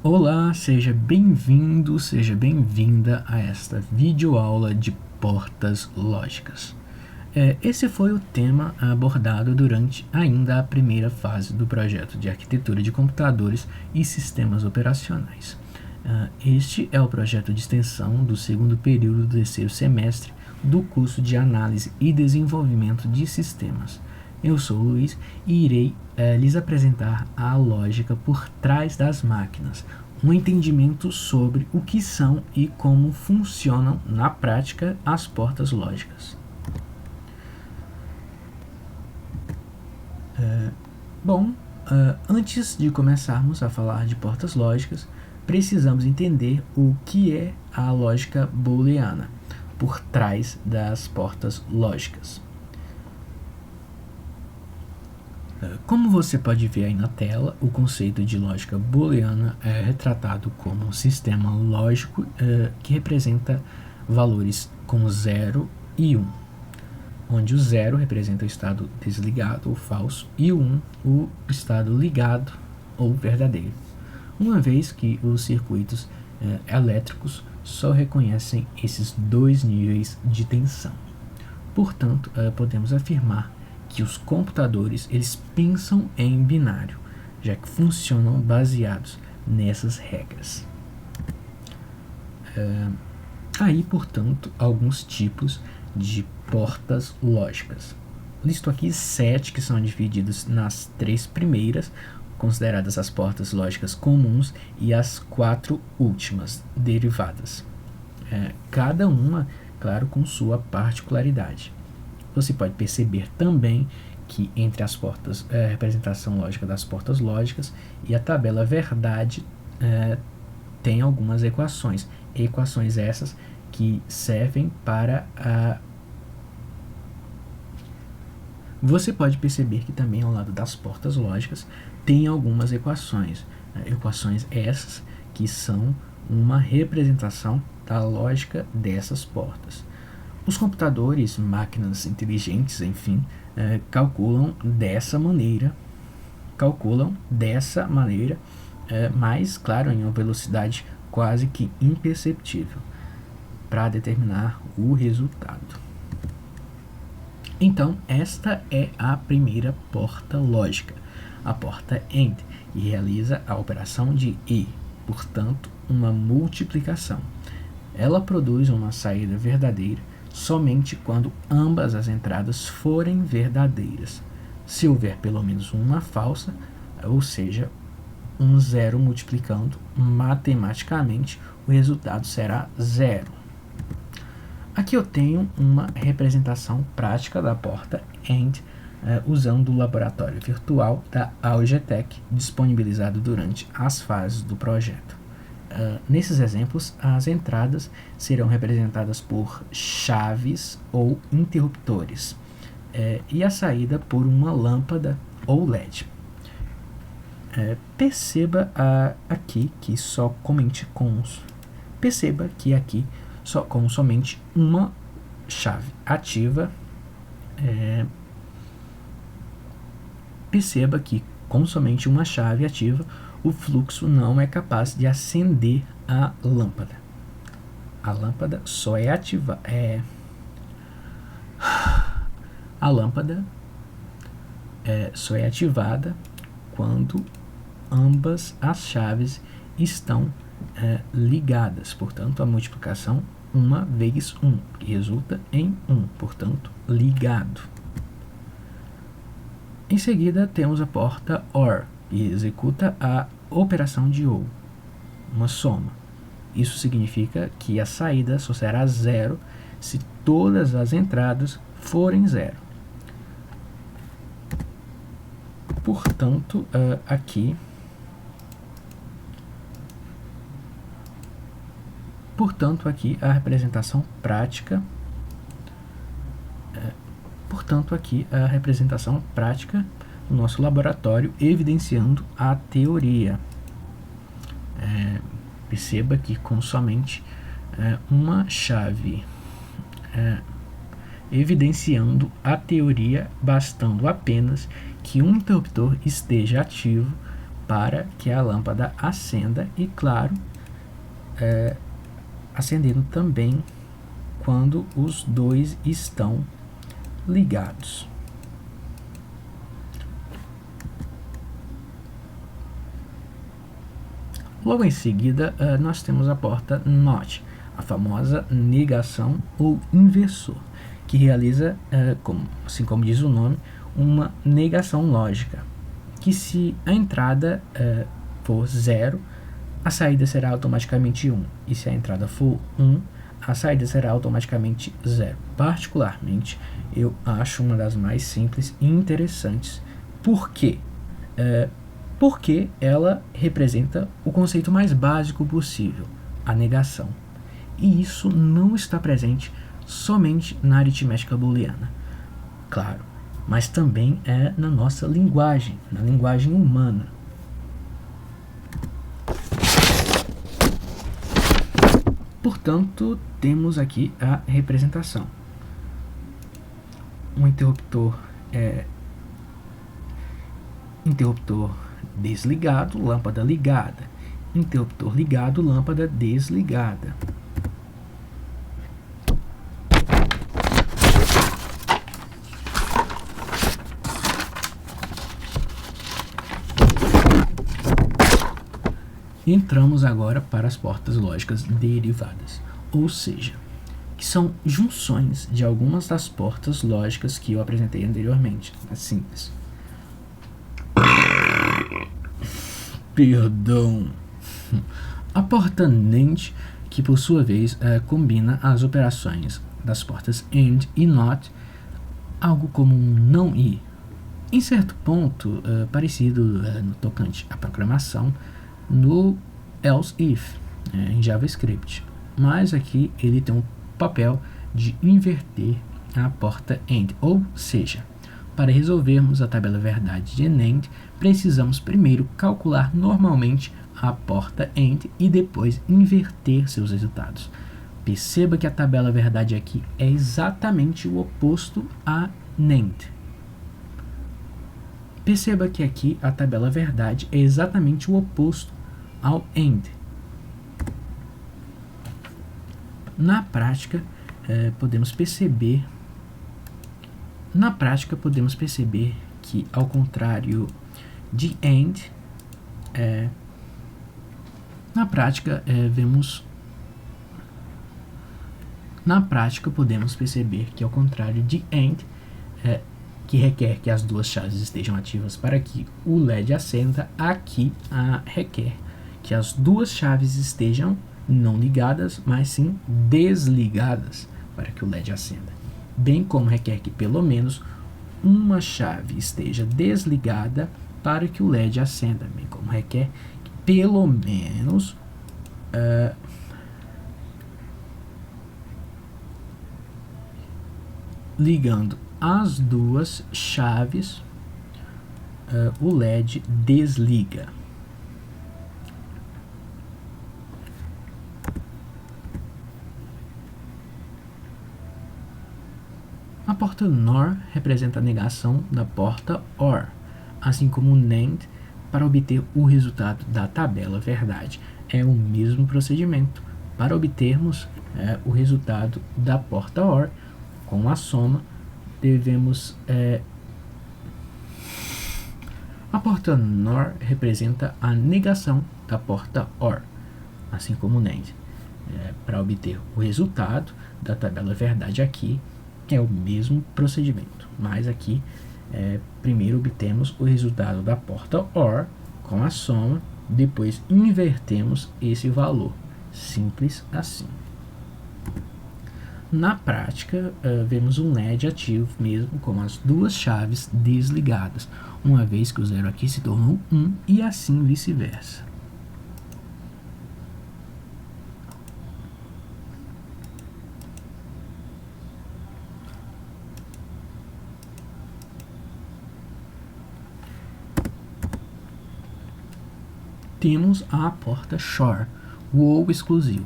Olá, seja bem-vindo, seja bem-vinda a esta videoaula de portas lógicas. Esse foi o tema abordado durante ainda a primeira fase do projeto de arquitetura de computadores e sistemas operacionais. Este é o projeto de extensão do segundo período do terceiro semestre do curso de Análise e Desenvolvimento de Sistemas. Eu sou o Luiz e irei lhes apresentar a lógica por trás das máquinas, um entendimento sobre o que são e como funcionam na prática as portas lógicas. Antes de começarmos a falar de portas lógicas, precisamos entender o que é a lógica booleana por trás das portas lógicas. Como você pode ver aí na tela, o conceito de lógica booleana é retratado como um sistema lógico que representa valores como 0 e 1, onde o 0 representa o estado desligado ou falso e o 1 o estado ligado ou verdadeiro, uma vez que os circuitos elétricos só reconhecem esses dois níveis de tensão. Portanto, podemos afirmar que os computadores eles pensam em binário, já que funcionam baseados nessas regras. Aí, portanto, alguns tipos de portas lógicas. Listo aqui 7 que são divididos nas 3 primeiras, consideradas as portas lógicas comuns, e as 4 últimas, derivadas. Cada uma, claro, com sua particularidade. Você pode perceber também que entre as portas, a representação lógica das portas lógicas e a tabela verdade tem algumas equações. Equações essas que servem para a... Você pode perceber que também ao lado das portas lógicas tem algumas equações. Equações essas que são uma representação da lógica dessas portas. Os computadores, máquinas inteligentes, enfim, calculam dessa maneira, mas, claro, em uma velocidade quase que imperceptível, para determinar o resultado. Então, esta é a primeira porta lógica, a porta AND, e realiza a operação de e, portanto, uma multiplicação. Ela produz uma saída verdadeira somente quando ambas as entradas forem verdadeiras. Se houver pelo menos uma falsa, ou seja, um zero multiplicando, matematicamente o resultado será zero. Aqui eu tenho uma representação prática da porta AND usando o laboratório virtual da Algetec, disponibilizado durante as fases do projeto. Nesses exemplos, as entradas serão representadas por chaves ou interruptores e a saída por uma lâmpada ou LED. Perceba aqui que com somente uma chave ativa, o fluxo não é capaz de acender a lâmpada. A lâmpada só é ativada quando ambas as chaves estão ligadas. Portanto, a multiplicação 1 vezes 1, que resulta em 1, portanto, ligado. Em seguida, temos a porta OR, e executa a operação de OR, uma soma. Isso significa que a saída só será zero se todas as entradas forem zero. Portanto, aqui a representação prática no nosso laboratório, evidenciando a teoria. Perceba que com somente uma chave, evidenciando a teoria, bastando apenas que um interruptor esteja ativo, para que a lâmpada acenda e, claro, acendendo também quando os dois estão ligados. Logo em seguida, nós temos a porta NOT, a famosa negação ou inversor, que realiza, assim como diz o nome, uma negação lógica, que se a entrada for 0, a saída será automaticamente 1, e se a entrada for 1, a saída será automaticamente 0. Particularmente, eu acho uma das mais simples e interessantes. Por quê? Porque ela representa o conceito mais básico possível, a negação. E isso não está presente somente na aritmética booleana, claro, mas também é na nossa linguagem, na linguagem humana. Portanto, temos aqui a representação. Um interruptor desligado, lâmpada ligada. Interruptor ligado, lâmpada desligada. Entramos agora para as portas lógicas derivadas, ou seja, que são junções de algumas das portas lógicas que eu apresentei anteriormente, na síntese. Perdão. A porta NAND, que por sua vez combina as operações das portas AND e NOT, algo como um não e, em certo ponto parecido no tocante à programação, no else if, em JavaScript, mas aqui ele tem um papel de inverter a porta AND, ou seja, para resolvermos a tabela verdade de NAND, precisamos primeiro calcular normalmente a porta AND e depois inverter seus resultados. Perceba que a tabela verdade aqui é exatamente o oposto a NAND. Perceba que aqui a tabela verdade é exatamente o oposto ao AND. Na prática, podemos perceber que, ao contrário de AND, podemos perceber que, ao contrário de AND, que requer que as duas chaves estejam ativas para que o LED acenda, aqui requer que as duas chaves estejam não ligadas, mas sim desligadas para que o LED acenda, bem como requer que pelo menos uma chave esteja desligada para que o LED acenda, bem como requer que pelo menos ligando as duas chaves o LED desliga. A porta NOR representa a negação da porta OR, assim como o NAND para obter o resultado da tabela verdade. É o mesmo procedimento. Para obtermos o resultado da porta OR, com a soma, devemos... A porta NOR representa a negação da porta OR, assim como o NAND. Para obter o resultado da tabela verdade aqui, é o mesmo procedimento, mas aqui primeiro obtemos o resultado da porta OR com a soma, depois invertemos esse valor, simples assim. Na prática, vemos um LED ativo mesmo com as duas chaves desligadas, uma vez que o 0 aqui se tornou 1 e assim vice-versa. Temos a porta SHOR, o ou exclusivo,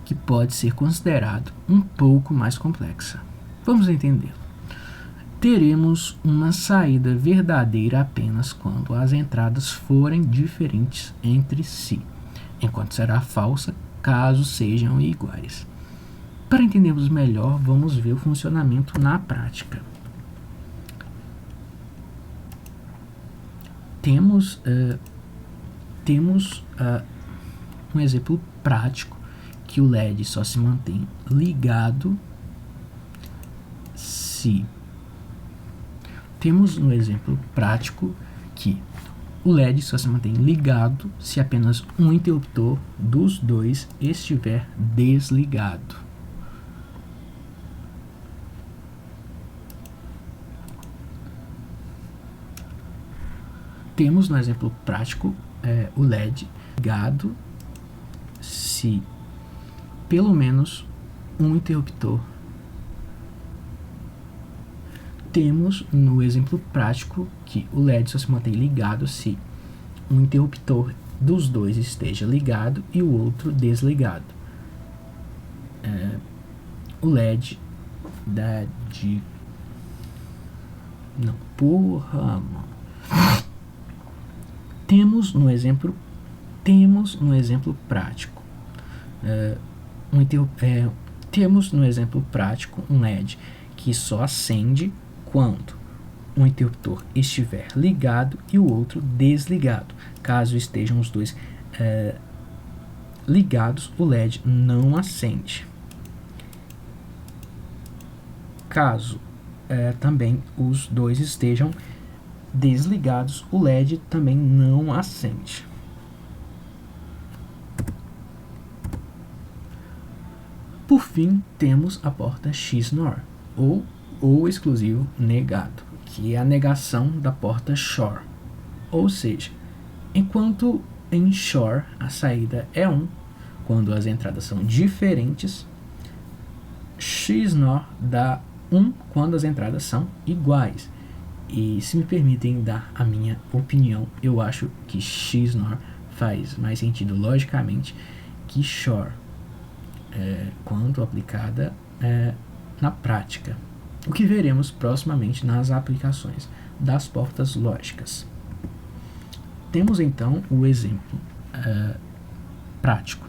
que pode ser considerado um pouco mais complexa. Vamos entender. teremos uma saída verdadeira apenas quando as entradas forem diferentes entre si, enquanto será falsa caso sejam iguais. Para entendermos melhor, vamos ver o funcionamento na prática. Temos um exemplo prático que o LED só se mantém ligado se... Temos no exemplo prático que o LED só se mantém ligado se apenas um interruptor dos dois estiver desligado. Temos no exemplo prático o LED ligado se pelo menos um interruptor. Temos no exemplo prático que o LED só se mantém ligado se um interruptor dos dois esteja ligado e o outro desligado. O LED de... Não, porra, mano. Temos no exemplo prático temos no exemplo prático um LED que só acende quando um interruptor estiver ligado e o outro desligado. Caso estejam os dois ligados, o LED não acende. Caso também os dois estejam desligados, o LED também não acende. Por fim, temos a porta XNOR, ou exclusivo negado, que é a negação da porta SHOR. Ou seja, enquanto em SHOR a saída é 1, quando as entradas são diferentes, XNOR dá 1 quando as entradas são iguais. E se me permitem dar a minha opinião, eu acho que XNOR faz mais sentido logicamente que SHOR, quando aplicada na prática, o que veremos proximamente nas aplicações das portas lógicas. Temos então o exemplo prático.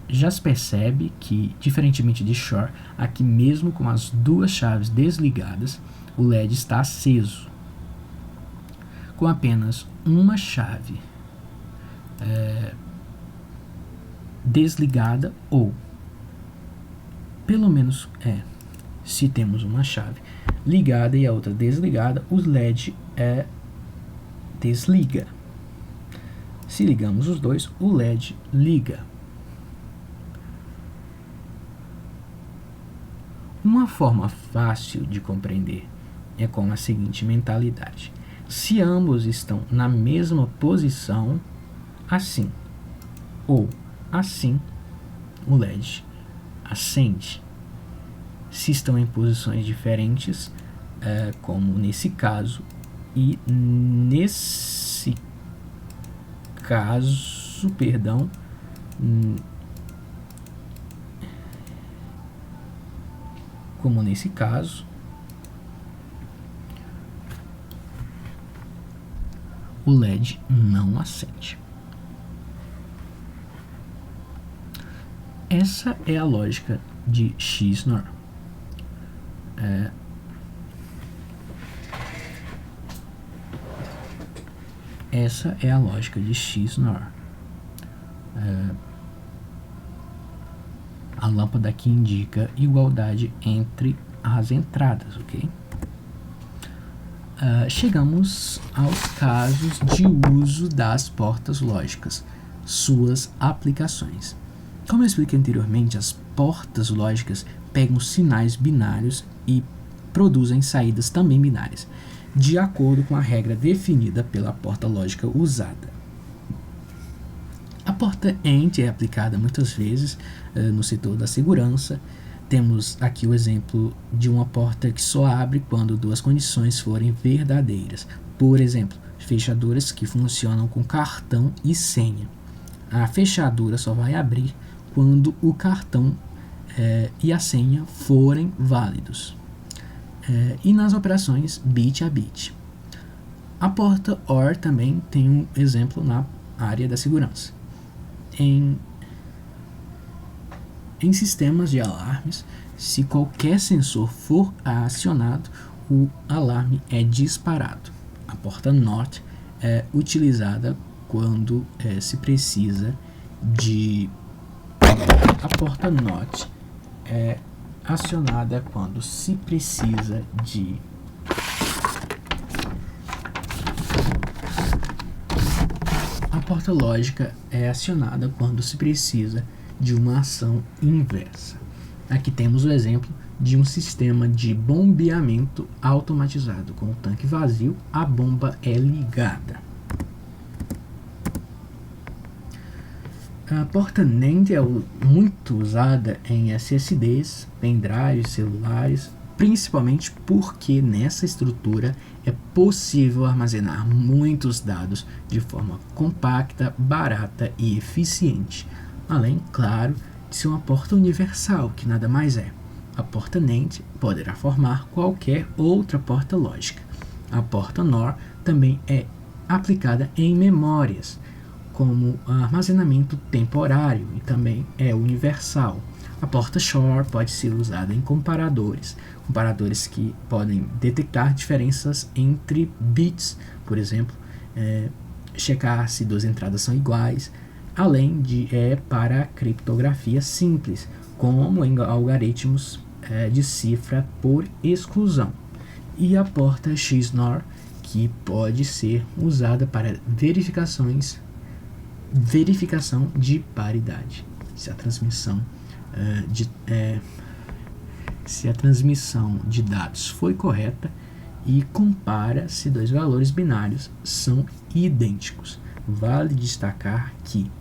Já se percebe que, diferentemente de SHOR, aqui mesmo com as duas chaves desligadas, o LED está aceso. Com apenas uma chave desligada, ou pelo menos se temos uma chave ligada e a outra desligada, o LED desliga. Se ligamos os dois, o LED liga. Uma forma fácil de compreender é com a seguinte mentalidade: se ambos estão na mesma posição, assim ou assim, o LED acende. Se estão em posições diferentes, como nesse caso, e nesse caso, como nesse caso, o LED não acende. Essa é a lógica de XNOR. Essa é a lógica de XNOR. A lâmpada aqui indica igualdade entre as entradas, ok? Chegamos aos casos de uso das portas lógicas, suas aplicações. Como eu expliquei anteriormente, as portas lógicas pegam sinais binários e produzem saídas também binárias, de acordo com a regra definida pela porta lógica usada. A porta AND é aplicada muitas vezes no setor da segurança. Temos aqui o exemplo de uma porta que só abre quando duas condições forem verdadeiras. Por exemplo, fechaduras que funcionam com cartão e senha. A fechadura só vai abrir quando o cartão e a senha forem válidos. e nas operações bit a bit. A porta OR também tem um exemplo na área da segurança. Em sistemas de alarmes, se qualquer sensor for acionado, o alarme é disparado. A porta NOT é utilizada quando se precisa de... A porta NOT é acionada quando se precisa de... A porta lógica é acionada quando se precisa de uma ação inversa. Aqui temos o exemplo de um sistema de bombeamento automatizado. Com o tanque vazio, a bomba é ligada. A porta NAND é muito usada em SSDs, pendrives, celulares, principalmente porque nessa estrutura é possível armazenar muitos dados de forma compacta, barata e eficiente. Além, claro, de ser uma porta universal, que nada mais é. A porta NAND poderá formar qualquer outra porta lógica. A porta NOR também é aplicada em memórias, como armazenamento temporário, e também é universal. A porta SHORE pode ser usada em comparadores que podem detectar diferenças entre bits, por exemplo, checar se duas entradas são iguais, além de para criptografia simples, como em algoritmos de cifra por exclusão. E a porta XNOR, que pode ser usada para verificação de paridade. Se a transmissão de dados foi correta e compara se dois valores binários são idênticos. Vale destacar que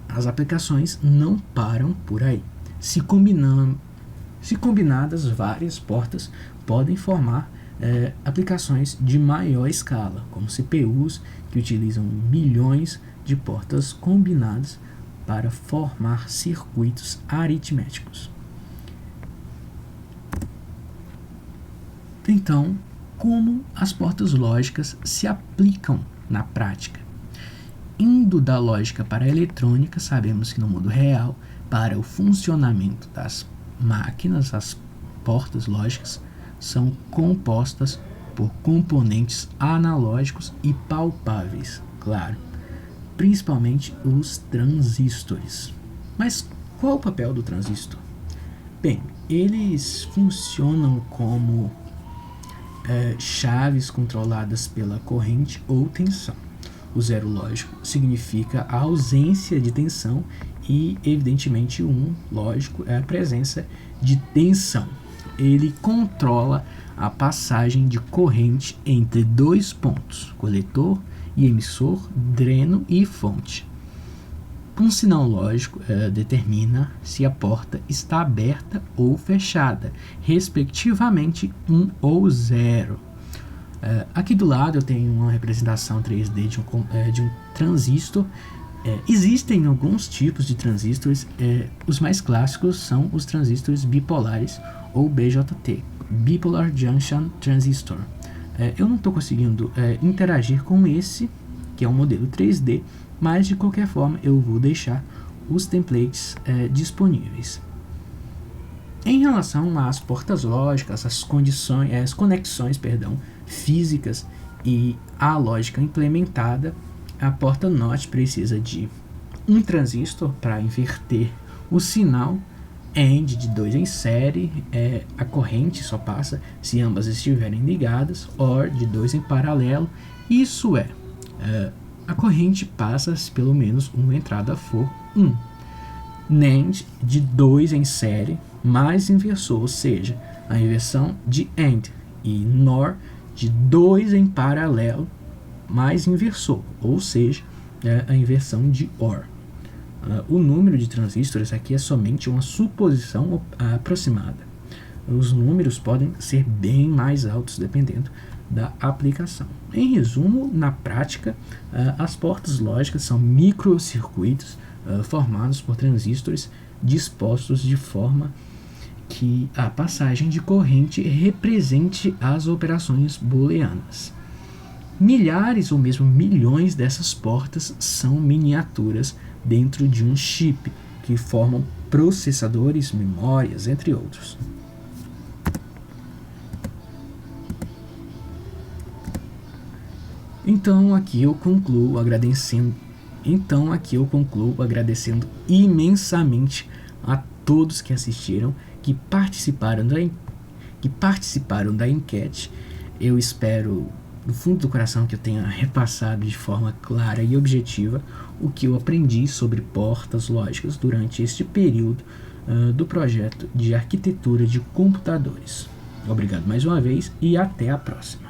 as aplicações não param por aí. Se combinadas, várias portas podem formar aplicações de maior escala, como CPUs que utilizam milhões de portas combinadas para formar circuitos aritméticos. Então, como as portas lógicas se aplicam na prática? Indo da lógica para a eletrônica, sabemos que no mundo real, para o funcionamento das máquinas, as portas lógicas são compostas por componentes analógicos e palpáveis, claro, principalmente os transistores. Mas qual o papel do transistor? Bem, eles funcionam como chaves controladas pela corrente ou tensão. O zero lógico significa a ausência de tensão e, evidentemente, o 1 lógico é a presença de tensão. Ele controla a passagem de corrente entre dois pontos, coletor e emissor, dreno e fonte. Um sinal lógico determina se a porta está aberta ou fechada, respectivamente 1 ou 0. Aqui do lado eu tenho uma representação 3D de um transistor. Existem alguns tipos de transistores, os mais clássicos são os transistores bipolares ou BJT, Bipolar Junction Transistor. Eu não estou conseguindo interagir com esse, que é um modelo 3D, mas de qualquer forma eu vou deixar os templates disponíveis. Em relação às portas lógicas, as conexões físicas e a lógica implementada, a porta NOT precisa de um transistor para inverter o sinal, AND de 2 em série, a corrente só passa se ambas estiverem ligadas, OR de 2 em paralelo, isso a corrente passa se pelo menos uma entrada for 1. NAND de 2 em série mais inversor, ou seja, a inversão de AND, e NOR de 2 em paralelo mais inversor, ou seja, a inversão de OR. O número de transistores aqui é somente uma suposição aproximada. Os números podem ser bem mais altos dependendo da aplicação. Em resumo, na prática, as portas lógicas são microcircuitos formados por transistores dispostos de forma que a passagem de corrente represente as operações booleanas. Milhares ou mesmo milhões dessas portas são miniaturas dentro de um chip, que formam processadores, memórias, entre outros. Então aqui eu concluo agradecendo imensamente a todos que assistiram, que participaram da enquete. Eu espero do fundo do coração que eu tenha repassado de forma clara e objetiva o que eu aprendi sobre portas lógicas durante este período do projeto de arquitetura de computadores. Obrigado mais uma vez e até a próxima.